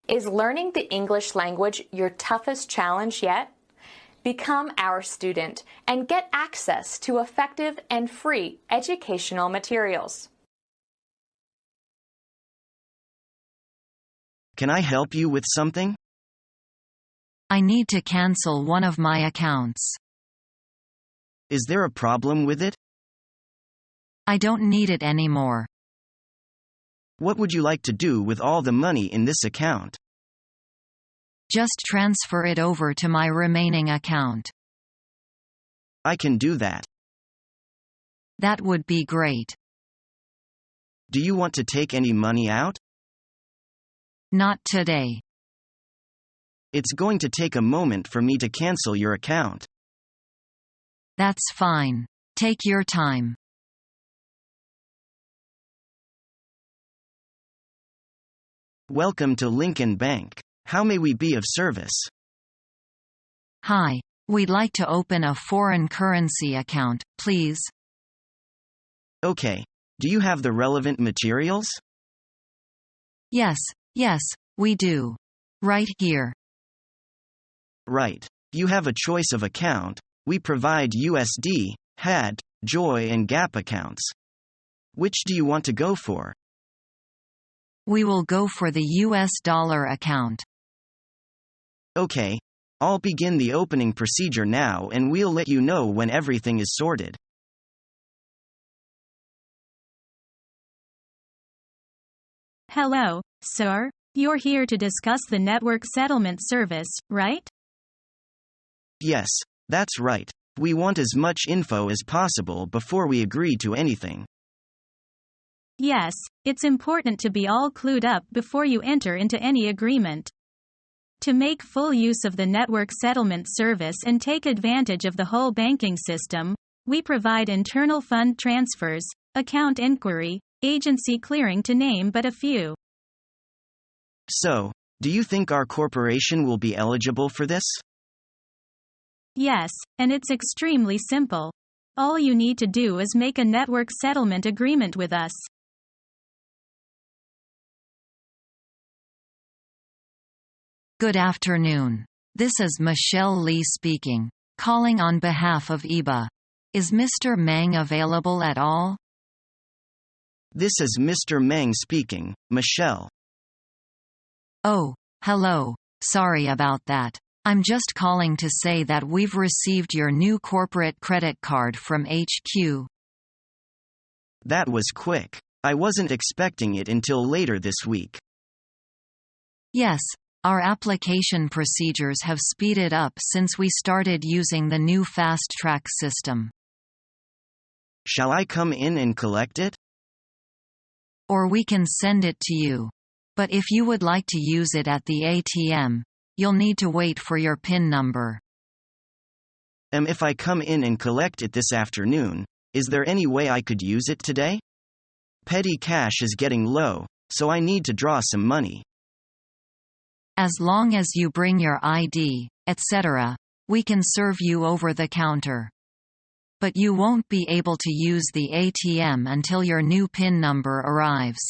Is learning the English language your toughest challenge yet? Become our student and get access to effective and free educational materials. Can I help you with something? I need to cancel one of my accounts. Is there a problem with it? I don't need it anymore. What would you like to do with all the money in this account? Just transfer it over to my remaining account. I can do that. That would be great. Do you want to take any money out? Not today. It's going to take a moment for me to cancel your account. That's fine. Take your time. Welcome to Lincoln Bank. How may we be of service? Hi. We'd like to open a foreign currency account, please. Okay. Do you have the relevant materials? Yes, we do. Right here. Right. You have a choice of account. We provide USD, CAD, JOY and GAP accounts. Which do you want to go for? We will go for the US dollar account. Okay. I'll begin the opening procedure now and we'll let you know when everything is sorted. Hello, sir. You're here to discuss the network settlement service, right? Yes, that's right. We want as much info as possible before we agree to anything. Yes, it's important to be all clued up before you enter into any agreement. To make full use of the network settlement service and take advantage of the whole banking system, we provide internal fund transfers, account inquiry, agency clearing to name but a few. So, do you think our corporation will be eligible for this? Yes, and it's extremely simple. All you need to do is make a network settlement agreement with us. Good afternoon. This is Michelle Lee speaking, calling on behalf of EBA. Is Mr. Meng available at all? This is Mr. Meng speaking, Michelle. Oh, hello. Sorry about that. I'm just calling to say that we've received your new corporate credit card from HQ. That was quick. I wasn't expecting it until later this week. Yes, our application procedures have speeded up since we started using the new Fast Track system. Shall I come in and collect it? Or we can send it to you. But if you would like to use it at the ATM, you'll need to wait for your PIN number. If I come in and collect it this afternoon, is there any way I could use it today? Petty cash is getting low, so I need to draw some money. As long as you bring your ID, etc., we can serve you over the counter. But you won't be able to use the ATM until your new PIN number arrives.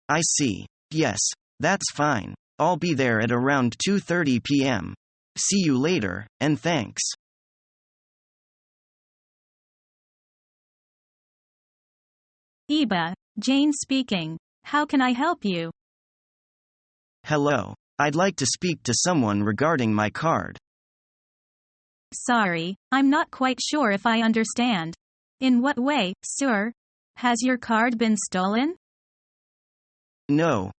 I see. Yes, that's fine. I'll be there at around 2:30 p.m. See you later, and thanks. EBA, Jane speaking. How can I help you? Hello. I'd like to speak to someone regarding my card. Sorry, I'm not quite sure if I understand. In what way, sir? Has your card been stolen? No,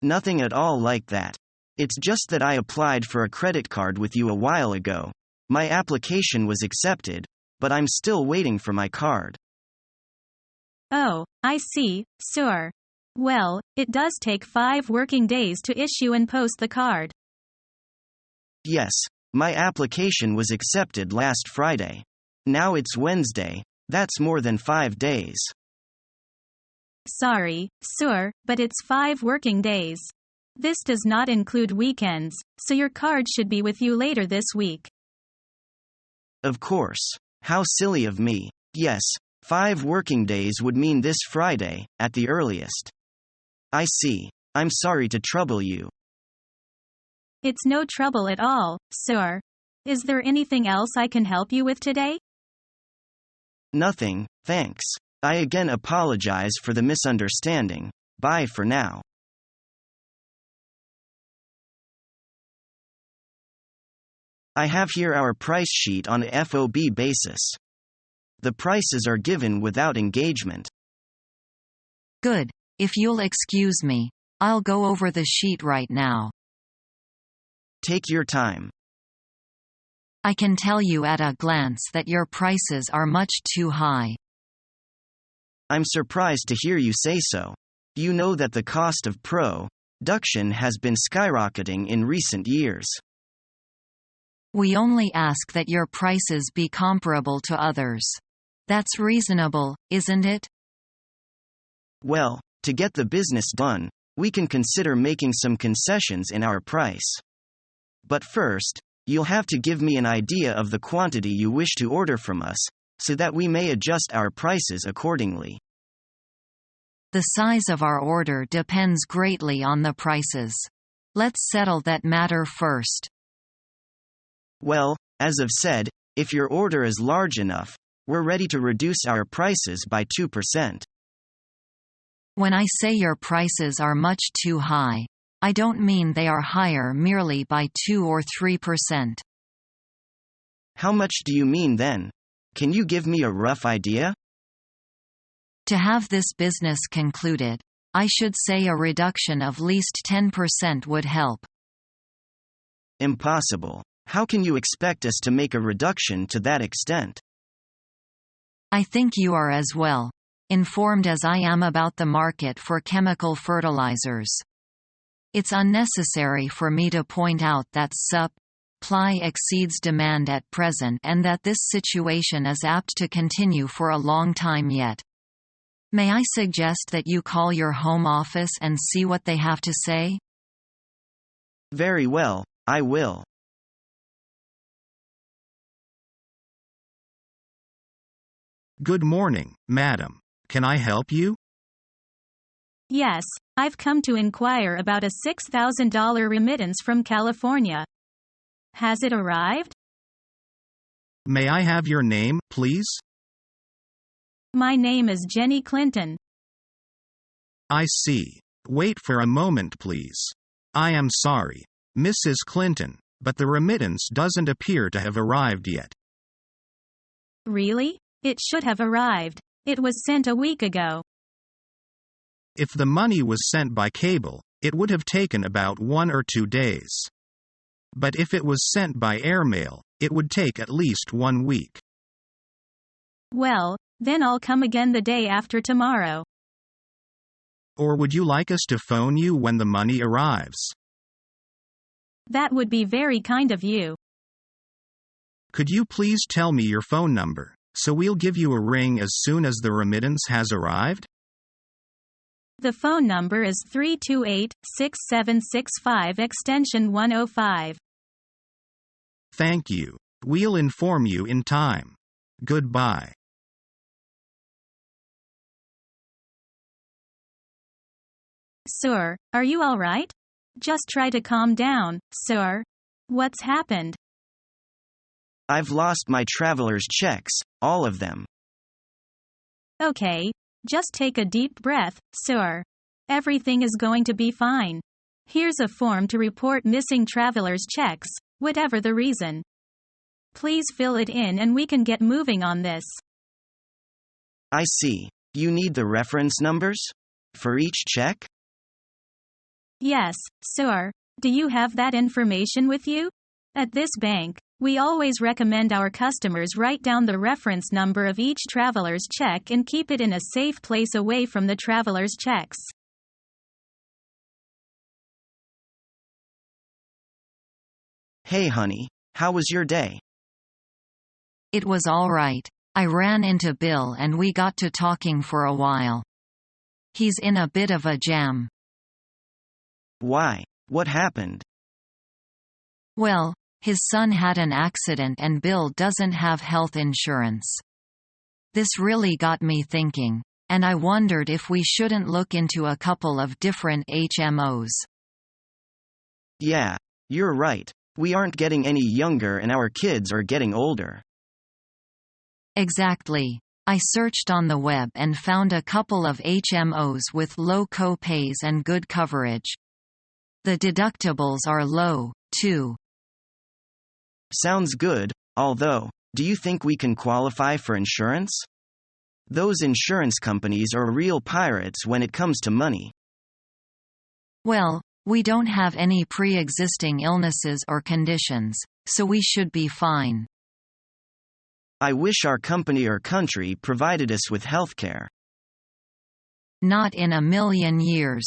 nothing at all like that. It's just that I applied for a credit card with you a while ago. My application was accepted, but I'm still waiting for my card. Oh, I see, sir. Well, it does take 5 working days to issue and post the card. Yes, my application was accepted last Friday. Now it's Wednesday. That's more than 5 days. Sorry, sir, but it's 5 working days. This does not include weekends, so your card should be with you later this week. Of course. How silly of me. Yes, 5 working days would mean this Friday, at the earliest. I see. I'm sorry to trouble you. It's no trouble at all, sir. Is there anything else I can help you with today? Nothing, thanks. I again apologize for the misunderstanding. Bye for now. I have here our price sheet on a FOB basis. The prices are given without engagement. Good. If you'll excuse me, I'll go over the sheet right now. Take your time. I can tell you at a glance that your prices are much too high. I'm surprised to hear you say so. You know that the cost of production has been skyrocketing in recent years. We only ask that your prices be comparable to others. That's reasonable, isn't it? Well, to get the business done, we can consider making some concessions in our price. But first, you'll have to give me an idea of the quantity you wish to order from us, so that we may adjust our prices accordingly. The size of our order depends greatly on the prices. Let's settle that matter first. Well, as I've said, if your order is large enough, we're ready to reduce our prices by 2%. When I say your prices are much too high, I don't mean they are higher merely by 2 or 3%. How much do you mean then? Can you give me a rough idea? To have this business concluded, I should say a reduction of least 10% would help. Impossible. How can you expect us to make a reduction to that extent? I think you are as well informed as I am about the market for chemical fertilizers. It's unnecessary for me to point out that supply exceeds demand at present and that this situation is apt to continue for a long time yet. May I suggest that you call your home office and see what they have to say? Very well, I will. Good morning, madam. Can I help you? Yes, I've come to inquire about a $6,000 remittance from California. Has it arrived? May I have your name, please? My name is Jenny Clinton. I see. Wait for a moment, please. I am sorry, Mrs. Clinton, but the remittance doesn't appear to have arrived yet. Really? It should have arrived. It was sent a week ago. If the money was sent by cable, it would have taken about 1 or 2 days. But if it was sent by airmail, it would take at least 1 week. Well, then I'll come again the day after tomorrow. Or would you like us to phone you when the money arrives? That would be very kind of you. Could you please tell me your phone number, so we'll give you a ring as soon as the remittance has arrived? The phone number is 328-6765 extension 105. Thank you. We'll inform you in time. Goodbye. Sir, are you all right? Just try to calm down, sir. What's happened? I've lost my traveler's checks, all of them. Okay, just take a deep breath, sir. Everything is going to be fine. Here's a form to report missing traveler's checks, whatever the reason. Please fill it in and we can get moving on this. I see. You need the reference numbers? For each check? Yes, sir. Do you have that information with you? At this bank, we always recommend our customers write down the reference number of each traveler's check and keep it in a safe place away from the traveler's checks. Hey honey, how was your day? It was all right. I ran into Bill and we got to talking for a while. He's in a bit of a jam. Why? What happened? Well, his son had an accident and Bill doesn't have health insurance. This really got me thinking. and I wondered if we shouldn't look into a couple of different HMOs. Yeah, you're right. We aren't getting any younger and our kids are getting older. Exactly. I searched on the web and found a couple of HMOs with low co-pays and good coverage. The deductibles are low, too. Sounds good, although, do you think we can qualify for insurance? Those insurance companies are real pirates when it comes to money. Well, we don't have any pre-existing illnesses or conditions, so we should be fine. I wish our company or country provided us with healthcare. Not in a million years.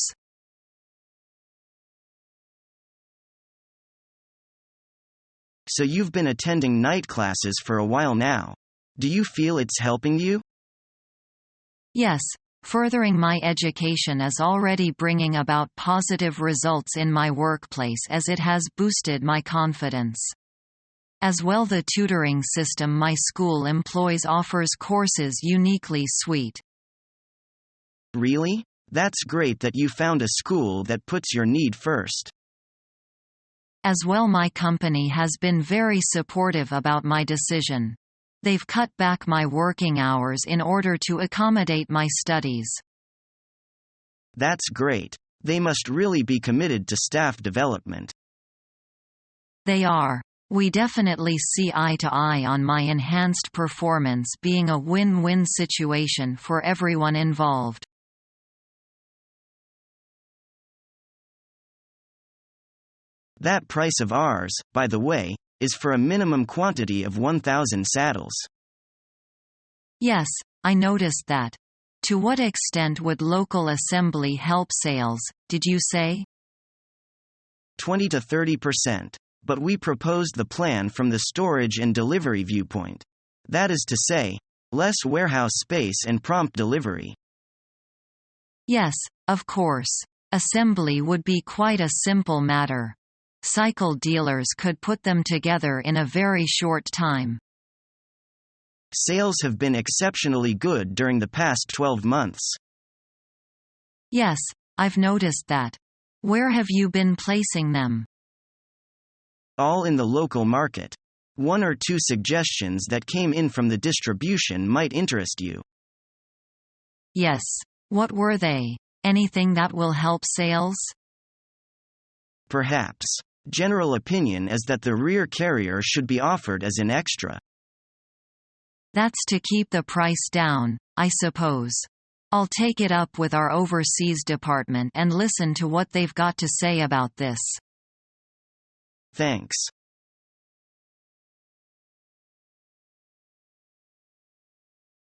So you've been attending night classes for a while now. Do you feel it's helping you? Yes, furthering my education is already bringing about positive results in my workplace as it has boosted my confidence. As well, the tutoring system my school employs offers courses uniquely sweet. Really? That's great that you found a school that puts your need first. As well, my company has been very supportive about my decision. They've cut back my working hours in order to accommodate my studies. That's great. They must really be committed to staff development. They are. We definitely see eye to eye on my enhanced performance being a win-win situation for everyone involved. That price of ours, by the way, is for a minimum quantity of 1,000 saddles. Yes, I noticed that. To what extent would local assembly help sales, did you say? 20 to 30%. But we proposed the plan from the storage and delivery viewpoint. That is to say, less warehouse space and prompt delivery. Yes, of course. Assembly would be quite a simple matter. Cycle dealers could put them together in a very short time. Sales have been exceptionally good during the past 12 months. Yes, I've noticed that. Where have you been placing them? All in the local market. One or two suggestions that came in from the distribution might interest you. Yes. What were they? Anything that will help sales? Perhaps. General opinion is that the rear carrier should be offered as an extra. That's to keep the price down, I suppose. I'll take it up with our overseas department and listen to what they've got to say about this. Thanks.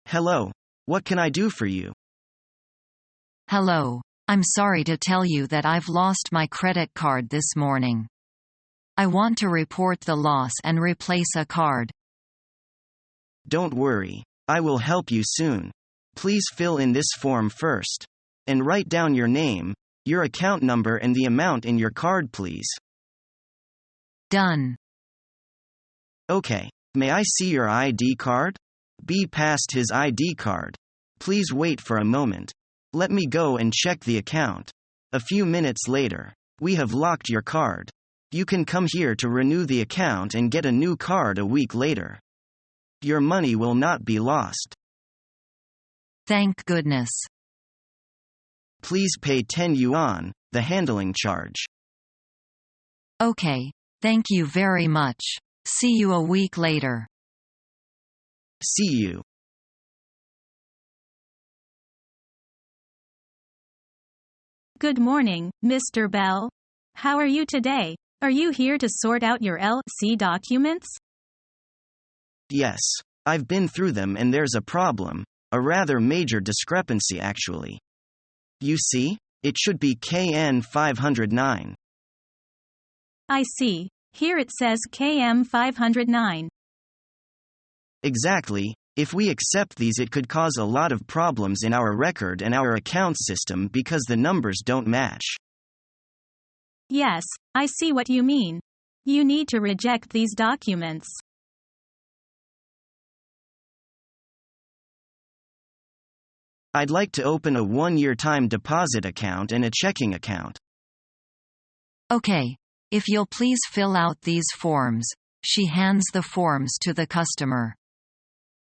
Hello. What can I do for you? Hello. I'm sorry to tell you that I've lost my credit card this morning. I want to report the loss and replace a card. Don't worry. I will help you soon. Please fill in this form first. And write down your name, your account number and the amount in your card, please. Done. Okay. May I see your ID card? B passed his ID card. Please wait for a moment. Let me go and check the account. A few minutes later. We have locked your card. You can come here to renew the account and get a new card a week later. Your money will not be lost. Thank goodness. Please pay 10 yuan, the handling charge. Okay. Thank you very much. See you a week later. See you. Good morning, Mr. Bell. How are you today? Are you here to sort out your LC documents? Yes. I've been through them and there's a problem, a rather major discrepancy actually. You see? It should be KN 509. I see. Here it says KM 509. Exactly. If we accept these, it could cause a lot of problems in our record and our account system because the numbers don't match. Yes, I see what you mean. You need to reject these documents. I'd like to open a 1-year time deposit account and a checking account. Okay. If you'll please fill out these forms. She hands the forms to the customer.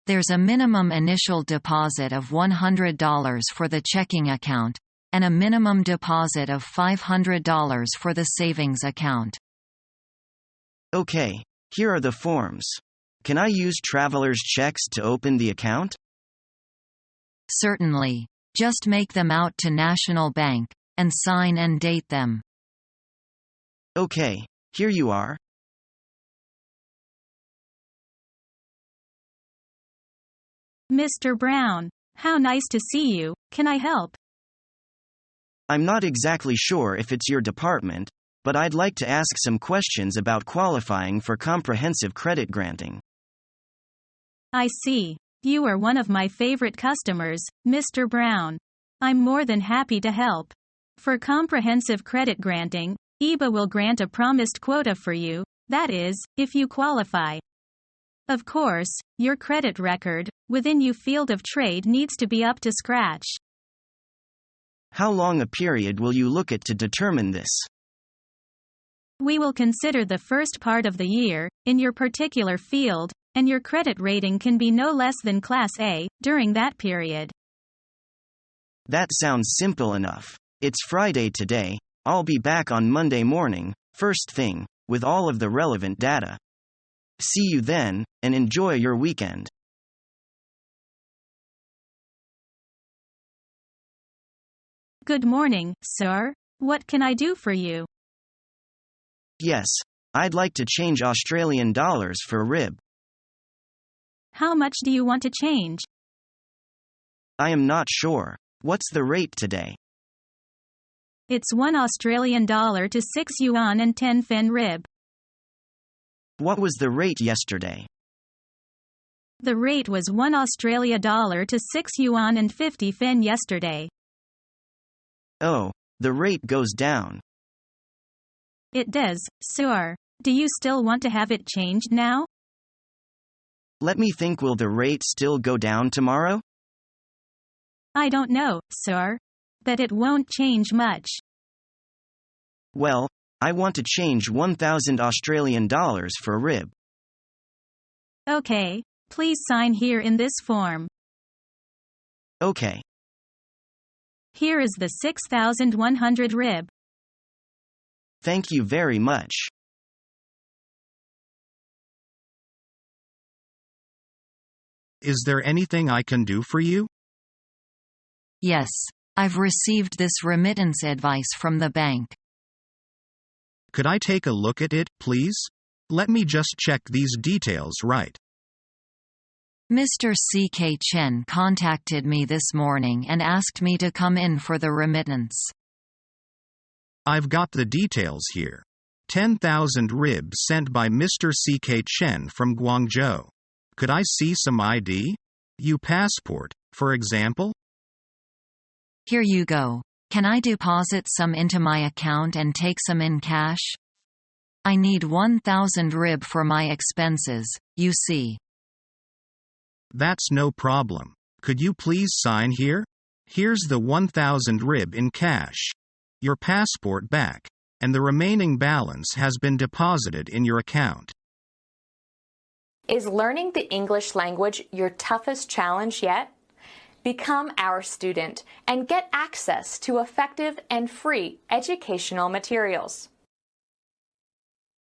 There's a minimum initial deposit of $100 for the checking account, and a minimum deposit of $500 for the savings account. Okay, here are the forms. Can I use traveler's checks to open the account? Certainly. Just make them out to National Bank, and sign and date them. Okay, here you are. Mr. Brown, how nice to see you. Can I help? I'm not exactly sure if it's your department, but I'd like to ask some questions about qualifying for comprehensive credit granting. I see. You are one of my favorite customers, Mr. Brown. I'm more than happy to help. For comprehensive credit granting, EBA will grant a promised quota for you, that is, if you qualify. Of course, your credit record, within your field of trade needs to be up to scratch. How long a period will you look at to determine this? We will consider the first part of the year, in your particular field, and your credit rating can be no less than Class A, during that period. That sounds simple enough. It's Friday today, I'll be back on Monday morning, first thing, with all of the relevant data. See you then, and enjoy your weekend. Good morning, sir. What can I do for you? Yes, I'd like to change Australian dollars for RIB. How much do you want to change? I am not sure. What's the rate today? It's $1 Australian dollar to 6 yuan and 10 fen RIB. What was the rate yesterday? The rate was $1 Australia dollar to 6 yuan and 50 fen yesterday. Oh, the rate goes down. It does, sir. Do you still want to have it changed now? Let me think. Will the rate still go down tomorrow? I don't know, sir. But it won't change much. Well, I want to change 1,000 Australian dollars for RIB. Okay, please sign here in this form. Okay. Here is the 6,100 RIB. Thank you very much. Is there anything I can do for you? Yes. I've received this remittance advice from the bank. Could I take a look at it, please? Let me just check these details right. Mr. C.K. Chen contacted me this morning and asked me to come in for the remittance. I've got the details here. 10,000 RIB sent by Mr. C.K. Chen from Guangzhou. Could I see some ID? Your passport, for example? Here you go. Can I deposit some into my account and take some in cash? I need 1,000 RIB for my expenses, you see. That's no problem. Could you please sign here? Here's the 1,000 RIB in cash. Your passport back. And the remaining balance has been deposited in your account. Is learning the English language your toughest challenge yet? Become our student and get access to effective and free educational materials.